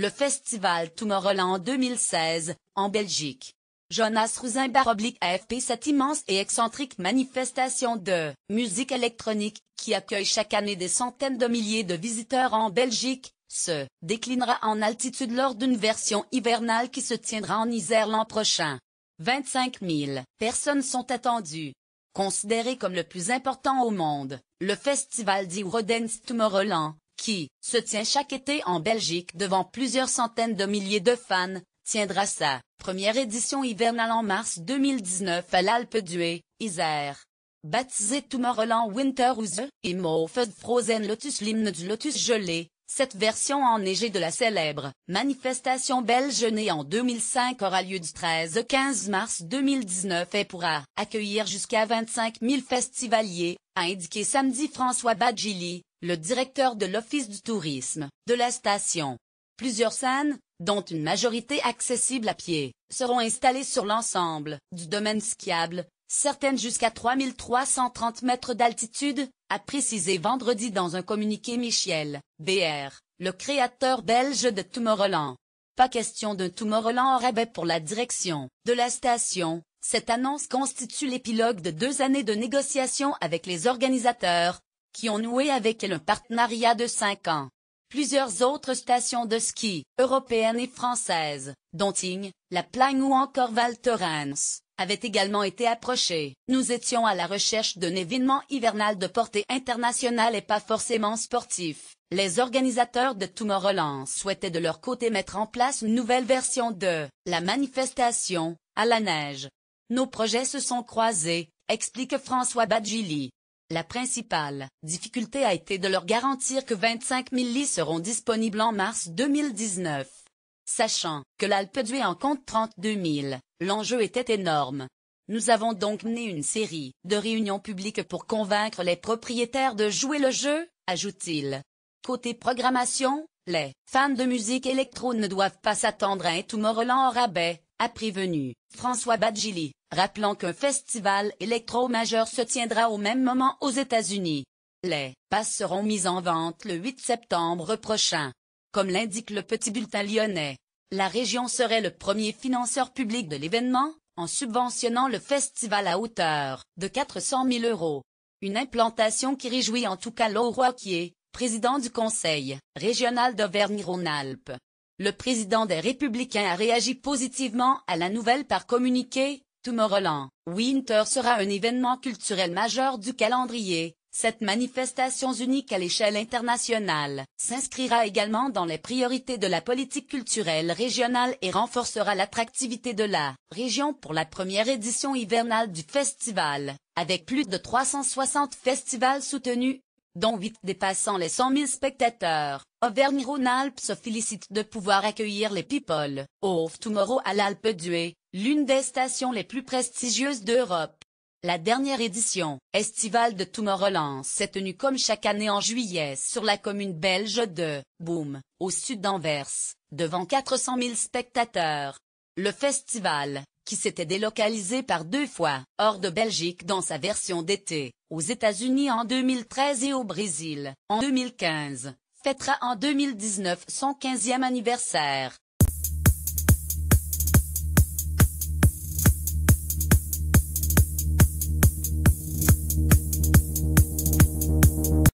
le festival Tomorrowland 2016, en Belgique. Jonas Rosenberg AFP. Cette immense et excentrique manifestation de musique électronique, qui accueille chaque année des centaines de milliers de visiteurs en Belgique, se déclinera en altitude lors d'une version hivernale qui se tiendra en Isère l'an prochain. 25 000 personnes sont attendues. Considéré comme le plus important au monde, le festival dit Eurodance Tomorrowland, qui se tient chaque été en Belgique devant plusieurs centaines de milliers de fans, tiendra sa première édition hivernale en mars 2019 à l'Alpe d'Huez, Isère. Baptisé Tomorrowland Winter House et Morphed Frozen Lotus, l'hymne du lotus gelé, cette version enneigée de la célèbre manifestation belge née en 2005 aura lieu du 13 au 15 mars 2019 et pourra accueillir jusqu'à 25 000 festivaliers, a indiqué samedi François Badjili, le directeur de l'Office du tourisme de la station. Plusieurs scènes, dont une majorité accessible à pied, seront installées sur l'ensemble du domaine skiable, certaines jusqu'à 3330 mètres d'altitude, a précisé vendredi dans un communiqué Michel Br, le créateur belge de Tomorrowland. Pas question d'un Tomorrowland au rabais pour la direction de la station. Cette annonce constitue l'épilogue de 2 années de négociations avec les organisateurs, qui ont noué avec elle un partenariat de 5 ans. Plusieurs autres stations de ski, européennes et françaises, dont Tignes, La Plagne ou encore Val Thorens, avaient également été approchées. Nous étions à la recherche d'un événement hivernal de portée internationale et pas forcément sportif. Les organisateurs de Tomorrowland souhaitaient de leur côté mettre en place une nouvelle version de la manifestation, à la neige. Nos projets se sont croisés, explique François Badjili. La principale difficulté a été de leur garantir que 25 000 lits seront disponibles en mars 2019. Sachant que l'Alpe d'Huez en compte 32 000, l'enjeu était énorme. Nous avons donc mené une série de réunions publiques pour convaincre les propriétaires de jouer le jeu, ajoute-t-il. Côté programmation, les fans de musique électro ne doivent pas s'attendre à un Tomorrowland au rabais, a prévenu François Badjili, rappelant qu'un festival électro majeur se tiendra au même moment aux États-Unis. Les passes seront mises en vente le 8 septembre prochain. Comme l'indique le Petit Bulletin lyonnais, la région serait le premier financeur public de l'événement, en subventionnant le festival à hauteur de 400 000 €. Une implantation qui réjouit en tout cas Laurent Roquier, président du Conseil régional d'Auvergne-Rhône-Alpes. Le président des Républicains a réagi positivement à la nouvelle par communiqué. Tomorrowland Winter sera un événement culturel majeur du calendrier. Cette manifestation unique à l'échelle internationale s'inscrira également dans les priorités de la politique culturelle régionale et renforcera l'attractivité de la région pour la première édition hivernale du festival, avec plus de 360 festivals soutenus, dont 8 dépassant les 100 000 spectateurs. Auvergne-Rhône-Alpes se félicite de pouvoir accueillir les People of Tomorrow à l'Alpe d'Huez, l'une des stations les plus prestigieuses d'Europe. La dernière édition estivale de Tomorrowland s'est tenue comme chaque année en juillet sur la commune belge de Boom, au sud d'Anvers, devant 400 000 spectateurs. Le festival, qui s'était délocalisé par 2 fois hors de Belgique dans sa version d'été, aux États-Unis en 2013 et au Brésil en 2015, fêtera en 2019 son 15e anniversaire.